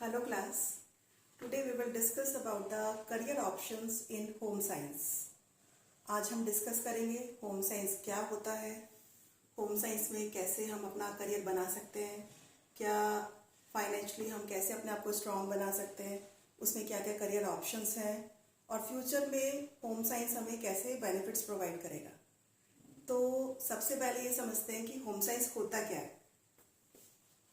Hello class. Today we will discuss about the career options in home science. आज हम discuss करेंगे home science क्या होता है, होम साइंस में कैसे हम अपना करियर बना सकते हैं, क्या फाइनेंशियली हम कैसे अपने आप को स्ट्रॉन्ग बना सकते हैं, उसमें क्या क्या करियर ऑप्शंस हैं और फ्यूचर में होम साइंस हमें कैसे बेनिफिट्स प्रोवाइड करेगा। तो सबसे पहले ये समझते हैं कि होम साइंस होता क्या है।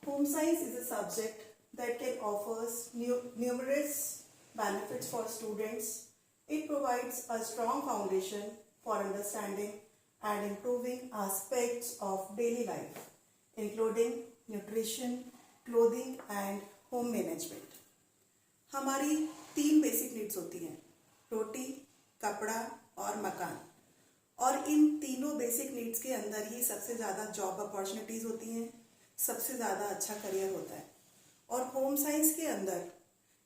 Home science is a subject that can offers numerous benefits for students. It provides a strong foundation for understanding and improving aspects of daily life, including nutrition, clothing and home management. हमारी 3 basic needs होती हैं, रोटी, कपड़ा और मकान। और इन तीनों basic needs के अंदर ही सबसे ज़्यादा जॉब अपॉर्चुनिटीज़ होती हैं, सबसे ज़्यादा अच्छा करियर होता है। और होम साइंस के अंदर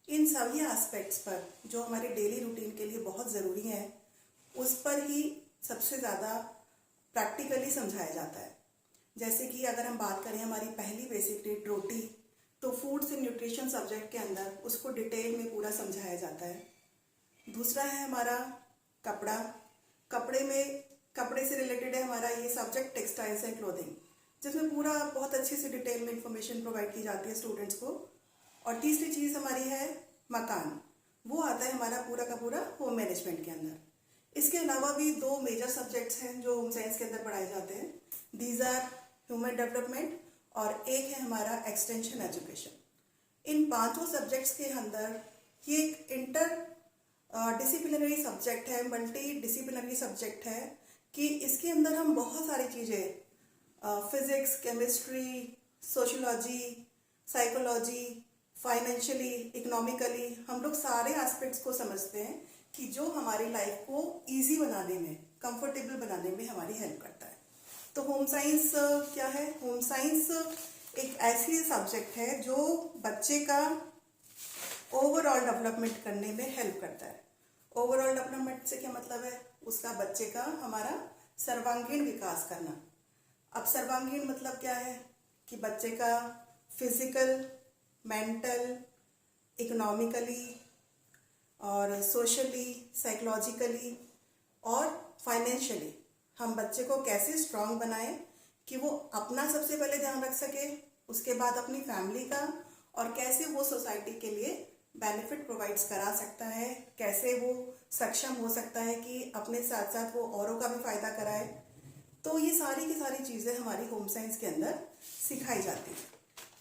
इन सभी एस्पेक्ट्स पर जो हमारे डेली रूटीन के लिए बहुत ज़रूरी हैं, उस पर ही सबसे ज़्यादा प्रैक्टिकली समझाया जाता है। जैसे कि अगर हम बात करें हमारी पहली बेसिक नीड रोटी, तो फूड्स एंड न्यूट्रिशन सब्जेक्ट के अंदर उसको डिटेल में पूरा समझाया जाता है। दूसरा है हमारा कपड़ा। कपड़े से रिलेटेड है हमारा ये सब्जेक्ट टेक्सटाइल्स एंड क्लोथिंग, जिसमें पूरा बहुत अच्छे से डिटेल में इंफॉर्मेशन प्रोवाइड की जाती है स्टूडेंट्स को। और तीसरी चीज़ हमारी है मकान, वो आता है हमारा पूरा का पूरा होम मैनेजमेंट के अंदर। इसके अलावा भी 2 मेजर सब्जेक्ट्स हैं जो होम साइंस के अंदर पढ़ाए जाते हैं। दीज आर ह्यूमन डेवलपमेंट और एक है हमारा एक्सटेंशन एजुकेशन। इन 5 सब्जेक्ट्स के अंदर ये एक इंटर डिसिप्लिनरी सब्जेक्ट है, मल्टी डिसिप्लिनरी सब्जेक्ट है कि इसके अंदर हम बहुत सारी चीज़ें physics, chemistry, sociology, psychology, financially, economically हम लोग सारे एस्पेक्ट्स को समझते हैं कि जो हमारी लाइफ को इजी बनाने में, कंफर्टेबल बनाने में हमारी हेल्प करता है। तो होम साइंस क्या है? होम साइंस एक ऐसी सब्जेक्ट है जो बच्चे का ओवरऑल डेवलपमेंट करने में हेल्प करता है। ओवरऑल डेवलपमेंट से क्या मतलब है? उसका बच्चे का हमारा सर्वांगीण विकास करना। अब सर्वांगीण मतलब क्या है कि बच्चे का फिजिकल, मेंटल, इकोनॉमिकली और सोशली, साइकोलॉजिकली और फाइनेंशियली हम बच्चे को कैसे स्ट्रांग बनाएं कि वो अपना सबसे पहले ध्यान रख सके, उसके बाद अपनी फैमिली का, और कैसे वो सोसाइटी के लिए बेनिफिट प्रोवाइड्स करा सकता है, कैसे वो सक्षम हो सकता है कि अपने साथ साथ वो औरों का भी फायदा कराए। तो ये सारी की सारी चीज़ें हमारी होम साइंस के अंदर सिखाई जाती हैं।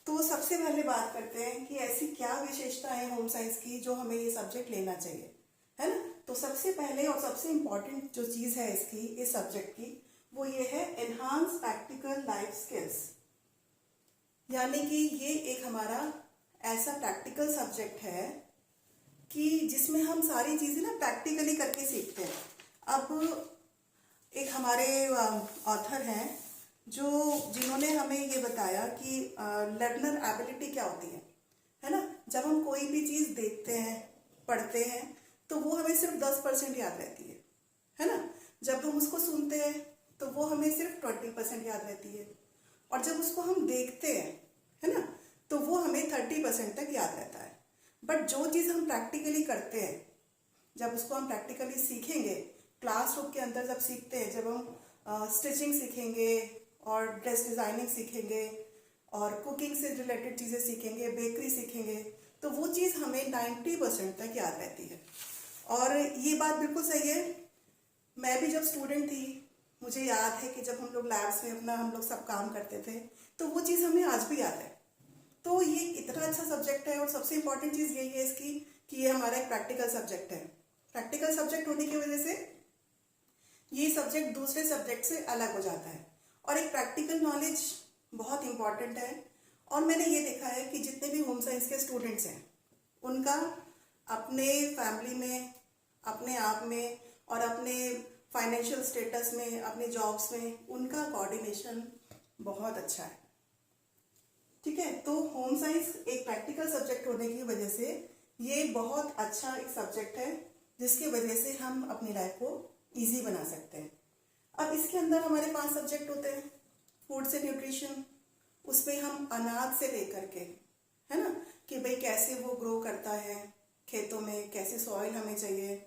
तो सबसे पहले बात करते हैं कि ऐसी क्या विशेषताएं हैं होम साइंस की जो हमें ये सब्जेक्ट लेना चाहिए, है ना। तो सबसे पहले और सबसे इम्पॉर्टेंट जो चीज़ है इसकी, इस सब्जेक्ट की, वो ये है एनहांस प्रैक्टिकल लाइफ स्किल्स। यानी कि ये एक हमारा ऐसा प्रैक्टिकल सब्जेक्ट है कि जिसमें हम सारी चीज़ें ना प्रैक्टिकली करके सीखते हैं। अब एक हमारे ऑथर हैं जिन्होंने हमें ये बताया कि लर्नर एबिलिटी क्या होती है ना। जब हम कोई भी चीज़ देखते हैं, पढ़ते हैं, तो वो हमें सिर्फ 10% याद रहती है ना। जब हम उसको सुनते हैं तो वो हमें सिर्फ 20% याद रहती है, और जब उसको हम देखते हैं, है ना, तो वो हमें 30% तक याद रहता है। बट जो चीज़ हम प्रैक्टिकली करते हैं, जब उसको हम प्रैक्टिकली सीखेंगे, क्लासरूम के अंदर जब सीखते हैं, जब हम स्टिचिंग सीखेंगे और ड्रेस डिज़ाइनिंग सीखेंगे और कुकिंग से रिलेटेड चीज़ें सीखेंगे, बेकरी सीखेंगे, तो वो चीज़ हमें 90% तक याद रहती है। और ये बात बिल्कुल सही है। मैं भी जब स्टूडेंट थी, मुझे याद है कि जब हम लोग लैब्स में हम लोग सब काम करते थे, तो वो चीज़ हमें आज भी याद है। तो ये इतना अच्छा सब्जेक्ट है, और सबसे इम्पॉर्टेंट चीज़ यही है इसकी कि ये हमारा एक प्रैक्टिकल सब्जेक्ट है। प्रैक्टिकल सब्जेक्ट होने की वजह से ये सब्जेक्ट दूसरे सब्जेक्ट से अलग हो जाता है, और एक प्रैक्टिकल नॉलेज बहुत इम्पॉर्टेंट है। और मैंने ये देखा है कि जितने भी होम साइंस के स्टूडेंट्स हैं, उनका अपने फैमिली में, अपने आप में और अपने फाइनेंशियल स्टेटस में, अपने जॉब्स में उनका कोऑर्डिनेशन बहुत अच्छा है। ठीक है। तो होम साइंस एक प्रैक्टिकल सब्जेक्ट होने की वजह से ये बहुत अच्छा एक सब्जेक्ट है, जिसकी वजह से हम अपनी लाइफ को इजी बना सकते हैं। अब इसके अंदर हमारे 5 सब्जेक्ट होते हैं। फूड से न्यूट्रिशन, उसमें हम अनाज से लेकर के, है ना, कि भाई कैसे वो ग्रो करता है खेतों में, कैसे सॉइल हमें चाहिए,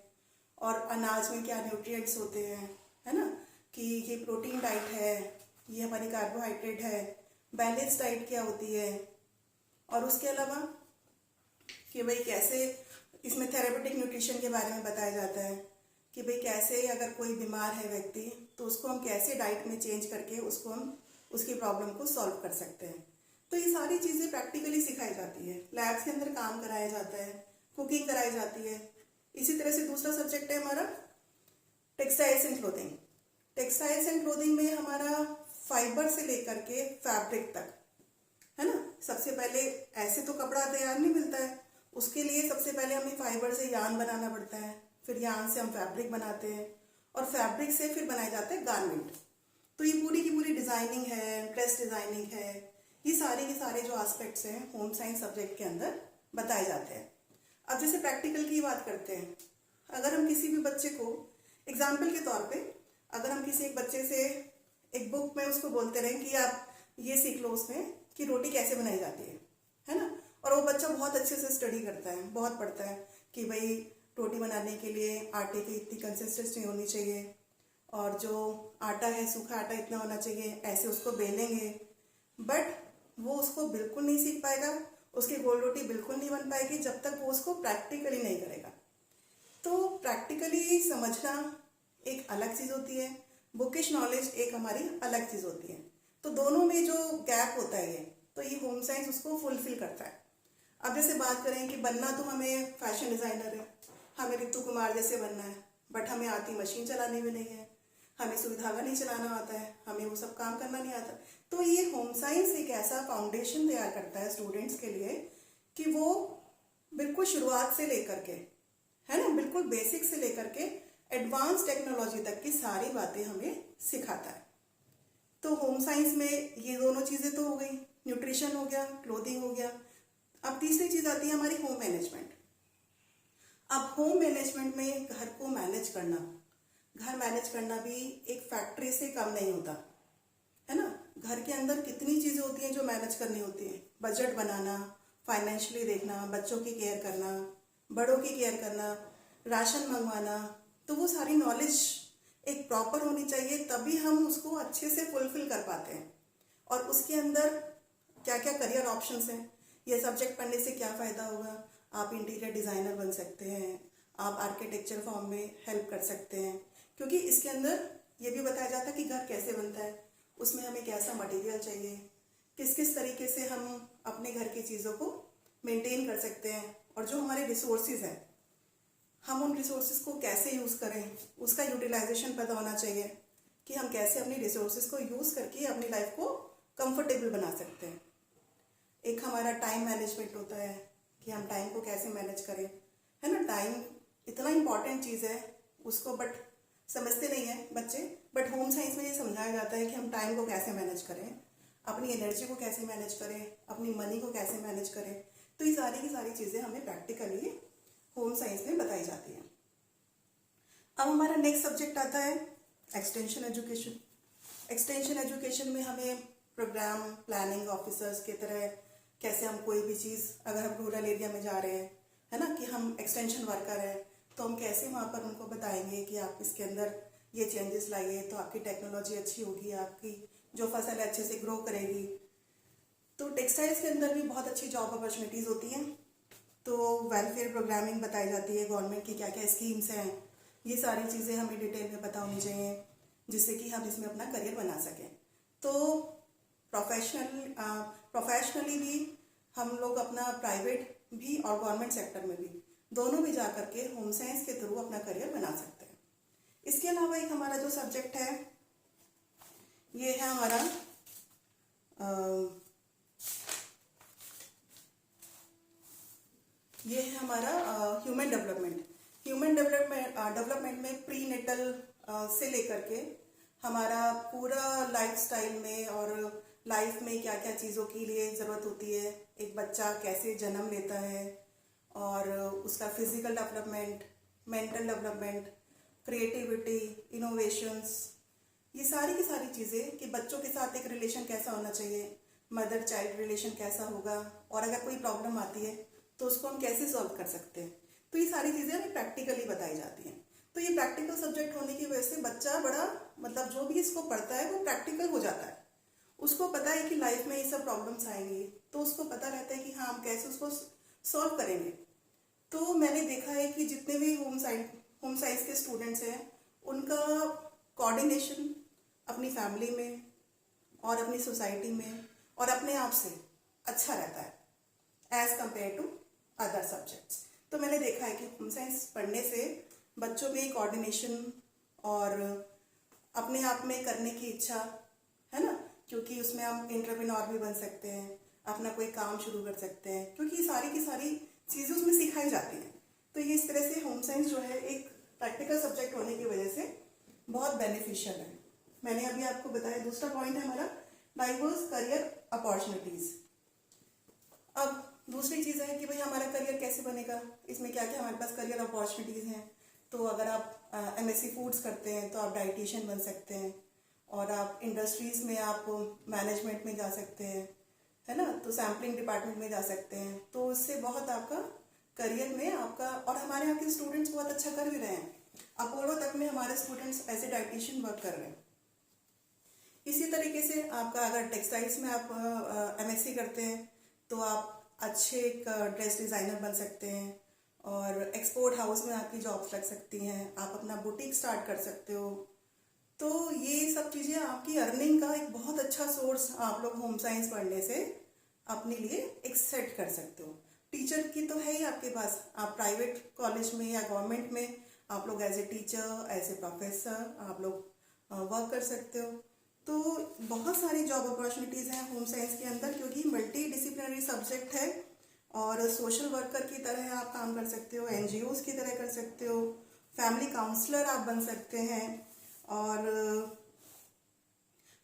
और अनाज में क्या न्यूट्रिएंट्स होते हैं, है ना, कि ये प्रोटीन डाइट है, ये हमारी कार्बोहाइड्रेट है, बैलेंस डाइट क्या होती है, और उसके अलावा कि भाई कैसे इसमें थेरेपेटिक न्यूट्रिशन के बारे में बताया जाता है कि भाई कैसे अगर कोई बीमार है व्यक्ति तो उसको हम कैसे डाइट में चेंज करके उसको हम उसकी प्रॉब्लम को सॉल्व कर सकते हैं। तो ये सारी चीज़ें प्रैक्टिकली सिखाई जाती है, लैब्स के अंदर काम कराया जाता है, कुकिंग कराई जाती है। इसी तरह से दूसरा सब्जेक्ट है हमारा textiles and clothing. Textiles and clothing में हमारा फाइबर से लेकर के फैब्रिक तक, है ना। सबसे पहले ऐसे तो कपड़ा तैयार नहीं मिलता है, उसके लिए सबसे पहले हमें फाइबर से यान बनाना पड़ता है, फिर यान से हम फैब्रिक बनाते हैं, और फैब्रिक से फिर बनाए जाते हैं गारमेंट। तो ये पूरी की पूरी डिजाइनिंग है, ड्रेस डिजाइनिंग है, ये सारे के सारे जो एस्पेक्ट्स हैं होम साइंस सब्जेक्ट के अंदर बताए जाते हैं। अब जैसे प्रैक्टिकल की बात करते हैं, अगर हम किसी भी बच्चे को एग्जाम्पल के तौर पे, अगर हम किसी एक बच्चे से एक बुक में उसको बोलते रहे कि आप ये सीख लो उसमें कि रोटी कैसे बनाई जाती है ना, और वो बच्चा बहुत अच्छे से स्टडी करता है, बहुत पढ़ता है कि भाई रोटी बनाने के लिए आटे की इतनी कंसिस्टेंसी होनी चाहिए, और जो आटा है सूखा आटा इतना होना चाहिए, ऐसे उसको बेलेंगे, बट वो उसको बिल्कुल नहीं सीख पाएगा, उसकी गोल रोटी बिल्कुल नहीं बन पाएगी जब तक वो उसको प्रैक्टिकली नहीं करेगा। तो प्रैक्टिकली समझना एक अलग चीज़ होती है, बुकिश नॉलेज एक हमारी अलग चीज़ होती है। तो दोनों में जो गैप होता है तो ये होम साइंस उसको फुलफिल करता है। अब जैसे बात करें कि बनना तो हमें फैशन डिज़ाइनर है, हमें ऋतु कुमार जैसे बनना है, बट हमें आती मशीन चलानी भी नहीं है, हमें सुई धागा नहीं चलाना आता है, हमें वो सब काम करना नहीं आता। तो ये होम साइंस एक ऐसा फाउंडेशन तैयार करता है स्टूडेंट्स के लिए कि वो बिल्कुल शुरुआत से लेकर के, है ना, बिल्कुल बेसिक से लेकर के एडवांस टेक्नोलॉजी तक की सारी बातें हमें सिखाता है। तो होम साइंस में ये दोनों चीज़ें तो हो गई, न्यूट्रिशन हो गया, क्लोथिंग हो गया। अब तीसरी चीज़ आती है हमारी होम मैनेजमेंट। अब होम मैनेजमेंट में घर को मैनेज करना, घर मैनेज करना भी एक फैक्ट्री से कम नहीं होता, है ना। घर के अंदर कितनी चीज़ें होती हैं जो मैनेज करनी होती है, बजट बनाना, फाइनेंशियली देखना, बच्चों की केयर करना, बड़ों की केयर करना, राशन मंगवाना, तो वो सारी नॉलेज एक प्रॉपर होनी चाहिए, तभी हम उसको अच्छे से फुलफिल कर पाते हैं। और उसके अंदर क्या क्या करियर ऑप्शंस हैं, ये सब्जेक्ट पढ़ने से क्या फ़ायदा होगा, आप इंटीरियर डिज़ाइनर बन सकते हैं, आप आर्किटेक्चर फॉर्म में हेल्प कर सकते हैं, क्योंकि इसके अंदर ये भी बताया जाता है कि घर कैसे बनता है, उसमें हमें कैसा मटेरियल चाहिए, किस किस तरीके से हम अपने घर की चीज़ों को मेंटेन कर सकते हैं, और जो हमारे रिसोर्सेज हैं हम उन रिसोर्सेज को कैसे यूज़ करें, उसका यूटिलाइजेशन पता होना चाहिए कि हम कैसे अपनी रिसोर्सेज को यूज़ करके अपनी लाइफ को कंफर्टेबल बना सकते हैं। एक हमारा टाइम मैनेजमेंट होता है कि हम टाइम को कैसे मैनेज करें, है ना। टाइम इतना इम्पॉर्टेंट चीज़ है, उसको बट समझते नहीं है बच्चे, बट होम साइंस में ये समझाया जाता है कि हम टाइम को कैसे मैनेज करें, अपनी एनर्जी को कैसे मैनेज करें, अपनी मनी को कैसे मैनेज करें। तो ये सारी की सारी चीज़ें हमें प्रैक्टिकली होम साइंस में बताई जाती है। अब हमारा नेक्स्ट सब्जेक्ट आता है एक्सटेंशन एजुकेशन। एक्सटेंशन एजुकेशन में हमें प्रोग्राम प्लानिंग ऑफिसर्स की तरह कैसे हम कोई भी चीज़, अगर हम रूरल एरिया में जा रहे हैं, है ना, कि हम एक्सटेंशन वर्कर हैं, तो हम कैसे वहाँ पर उनको बताएंगे कि आप इसके अंदर ये चेंजेस लाइए तो आपकी टेक्नोलॉजी अच्छी होगी, आपकी जो फसल है अच्छे से ग्रो करेगी। तो टेक्सटाइल्स के अंदर भी बहुत अच्छी जॉब अपॉर्चुनिटीज़ होती हैं। तो वेलफेयर प्रोग्रामिंग बताई जाती है, गवर्नमेंट की क्या क्या स्कीम्स हैं, ये सारी चीज़ें हमें डिटेल में पता होनी चाहिए जिससे कि हम इसमें अपना करियर बना सकें। तो प्रोफेशनली भी हम लोग अपना प्राइवेट भी और गवर्नमेंट सेक्टर में भी दोनों भी जा करके होम साइंस के थ्रू अपना करियर बना सकते हैं। इसके अलावा एक हमारा जो सब्जेक्ट है ये है हमारा ये है हमारा ह्यूमन डेवलपमेंट। ह्यूमन डेवलपमेंट में प्री नेटल से लेकर के हमारा पूरा लाइफस्टाइल में और लाइफ में क्या क्या चीज़ों के लिए ज़रूरत होती है, एक बच्चा कैसे जन्म लेता है, और उसका physical development, mental development, creativity, innovations, ये सारी की सारी चीज़ें कि बच्चों के साथ एक रिलेशन कैसा होना चाहिए, मदर चाइल्ड रिलेशन कैसा होगा, और अगर कोई प्रॉब्लम आती है तो उसको हम कैसे सॉल्व कर सकते हैं। तो ये सारी चीज़ें हमें प्रैक्टिकली बताई जाती हैं। तो ये प्रैक्टिकल सब्जेक्ट होने की वजह से बच्चा बड़ा मतलब जो भी इसको पढ़ता है वो प्रैक्टिकल हो जाता है। उसको पता है कि लाइफ में ये सब प्रॉब्लम्स आएंगी, तो उसको पता रहता है कि हाँ हम कैसे उसको सॉल्व करेंगे। तो मैंने देखा है कि जितने भी होम साइंस के स्टूडेंट्स हैं उनका कोऑर्डिनेशन अपनी फैमिली में और अपनी सोसाइटी में और अपने आप से अच्छा रहता है as compare to other subjects. तो मैंने देखा है कि होम साइंस पढ़ने से बच्चों में कोऑर्डिनेशन और अपने आप में करने की इच्छा है ना, क्योंकि उसमें हम एंटरप्रेन्योर भी बन सकते हैं, अपना कोई काम शुरू कर सकते हैं, क्योंकि सारी की सारी चीज़ें उसमें सिखाई जाती हैं। तो ये इस तरह से होम साइंस जो है एक प्रैक्टिकल सब्जेक्ट होने की वजह से बहुत बेनिफिशियल है। मैंने अभी आपको बताया। दूसरा पॉइंट है हमारा डाइवर्स करियर अपॉर्चुनिटीज। अब दूसरी चीज़ है कि भाई हमारा करियर कैसे बनेगा, इसमें क्या क्या हमारे पास करियर अपॉर्चुनिटीज़ हैं। तो अगर आप MSc फूड्स करते हैं तो आप डाइटिशियन बन सकते हैं, और आप इंडस्ट्रीज़ में आप मैनेजमेंट में जा सकते हैं, है ना, तो सैम्पलिंग डिपार्टमेंट में जा सकते हैं। तो इससे बहुत आपका करियर में आपका, और हमारे यहाँ के स्टूडेंट्स बहुत अच्छा कर भी रहे हैं। अपोलो तक में हमारे students as a dietitian work कर रहे हैं। इसी तरीके से आपका अगर टेक्सटाइल्स में आप MSc करते हैं तो आप अच्छे एक ड्रेस डिज़ाइनर बन सकते हैं, और एक्सपोर्ट हाउस में आपकी जॉब्स लग सकती हैं, आप अपना बुटीक स्टार्ट कर सकते हो। तो ये सब चीज़ें आपकी अर्निंग का एक बहुत अच्छा सोर्स आप लोग होम साइंस पढ़ने से अपने लिए एक सेट कर सकते हो। टीचर की तो है ही आपके पास, आप प्राइवेट कॉलेज में या गवर्नमेंट में आप लोग as a teacher as a professor आप लोग वर्क कर सकते हो। तो बहुत सारी जॉब अपॉर्चुनिटीज़ हैं होम साइंस के अंदर, क्योंकि मल्टी डिसिप्लिनरी सब्जेक्ट है, और सोशल वर्कर की तरह आप काम कर सकते हो, NGOs की तरह कर सकते हो, फैमिली काउंसलर आप बन सकते हैं, और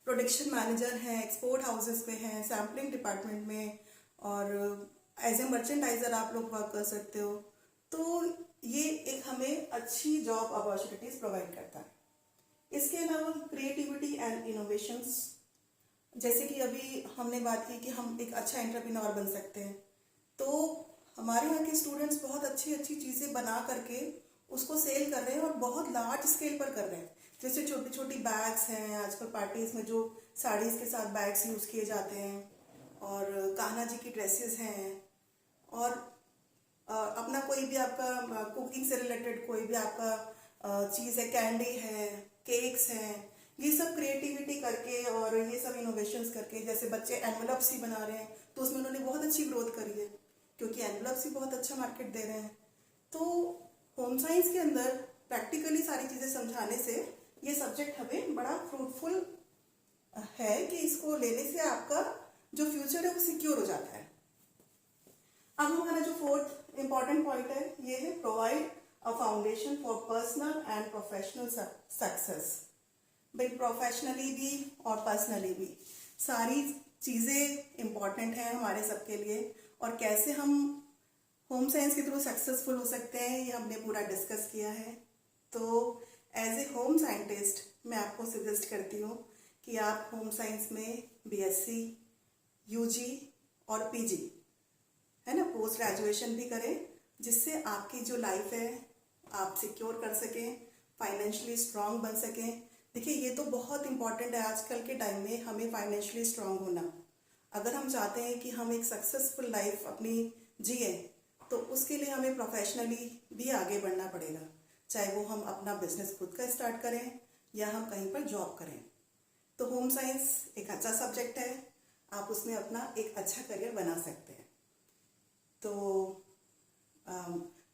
प्रोडक्शन मैनेजर हैं, एक्सपोर्ट हाउसेस में हैं, सैम्पलिंग डिपार्टमेंट में, और एज ए मर्चेंडाइजर आप लोग वर्क कर सकते हो। तो ये एक हमें अच्छी जॉब अपॉर्चुनिटीज़ प्रोवाइड करता है। इसके अलावा क्रिएटिविटी एंड इनोवेशंस, जैसे कि अभी हमने बात की कि हम एक अच्छा एंटरप्रेन्योर बन सकते हैं। तो हमारे यहाँ के स्टूडेंट्स बहुत अच्छी अच्छी चीज़ें बना करके उसको सेल कर रहे हैं, और बहुत लार्ज स्केल पर कर रहे हैं। जैसे छोटी छोटी बैग्स हैं, आजकल पार्टीज में जो साड़ीज़ के साथ बैग्स यूज़ किए जाते हैं, और कान्हा जी की ड्रेसेस हैं, और अपना कोई भी आपका कुकिंग से रिलेटेड कोई भी आपका चीज़ है, कैंडी है, केक्स हैं, ये सब क्रिएटिविटी करके और ये सब इनोवेशंस करके, जैसे बच्चे एनवलप्स ही बना रहे हैं तो उसमें उन्होंने बहुत अच्छी ग्रोथ करी है, क्योंकि एनवलप्स ही बहुत अच्छा मार्केट दे रहे हैं। तो होम साइंस के अंदर प्रैक्टिकली सारी चीज़ें समझाने से ये सब्जेक्ट हमें बड़ा फ्रूटफुल है कि इसको लेने से आपका जो फ्यूचर है वो सिक्योर हो जाता है। अब हमारा जो फोर्थ इंपॉर्टेंट पॉइंट है ये है provide a foundation for personal and professional success. भाई प्रोफेशनली भी और पर्सनली भी सारी चीज़ें इम्पॉर्टेंट हैं हमारे सबके लिए, और कैसे हम होम साइंस के थ्रू सक्सेसफुल हो सकते हैं ये हमने पूरा डिस्कस किया है। तो एज ए होम साइंटिस्ट मैं आपको सजेस्ट करती हूँ कि आप होम साइंस में BSc, UG और PG है ना, पोस्ट ग्रेजुएशन भी करें, जिससे आपकी जो लाइफ है आप सिक्योर कर सकें, फाइनेंशियली स्ट्रांग बन सकें। देखिए ये तो बहुत इंपॉर्टेंट है आजकल के टाइम में, हमें फाइनेंशियली स्ट्रांग होना। अगर हम चाहते हैं कि हम एक सक्सेसफुल लाइफ अपनी जिए तो उसके लिए हमें प्रोफेशनली भी आगे बढ़ना पड़ेगा, चाहे वो हम अपना बिजनेस खुद का स्टार्ट करें या हम कहीं पर जॉब करें। तो होम साइंस एक अच्छा सब्जेक्ट है, आप उसमें अपना एक अच्छा करियर बना सकते हैं। तो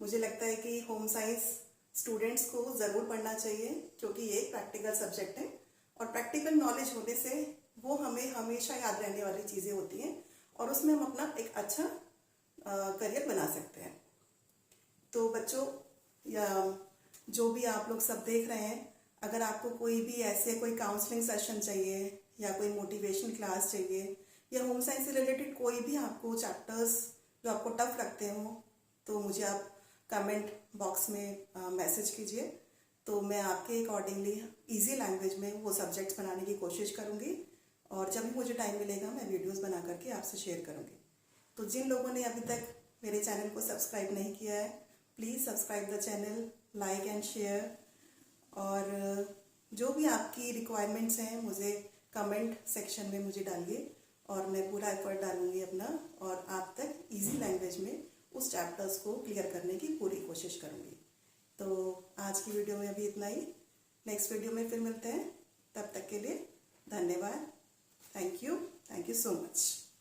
मुझे लगता है कि होम साइंस स्टूडेंट्स को ज़रूर पढ़ना चाहिए, क्योंकि ये एक प्रैक्टिकल सब्जेक्ट है, और प्रैक्टिकल नॉलेज होने से वो हमें हमेशा याद रहने वाली चीज़ें होती हैं, और उसमें हम अपना एक अच्छा करियर बना सकते हैं। तो बच्चों या जो भी आप लोग सब देख रहे हैं, अगर आपको कोई भी ऐसे कोई काउंसलिंग सेशन चाहिए या कोई मोटिवेशन क्लास चाहिए, या होम साइंस से रिलेटेड कोई भी आपको चैप्टर्स जो आपको टफ लगते हो, तो मुझे आप कमेंट बॉक्स में मैसेज कीजिए, तो मैं आपके अकॉर्डिंगली इजी लैंग्वेज में वो सब्जेक्ट्स बनाने की कोशिश करूँगी, और जब भी मुझे टाइम मिलेगा मैं वीडियोस बना करके आपसे शेयर करूँगी। तो जिन लोगों ने अभी तक मेरे चैनल को सब्सक्राइब नहीं किया है, please subscribe the channel, like and share. और जो भी आपकी रिक्वायरमेंट्स हैं मुझे कमेंट सेक्शन में मुझे डालिए और मैं पूरा एफर्ट डालूंगी अपना और आप तक इजी लैंग्वेज में उस चैप्टर्स को क्लियर करने की पूरी कोशिश करूंगी। तो आज की वीडियो में अभी इतना ही। नेक्स्ट वीडियो में फिर मिलते हैं, तब तक के लिए धन्यवाद। Thank you so much.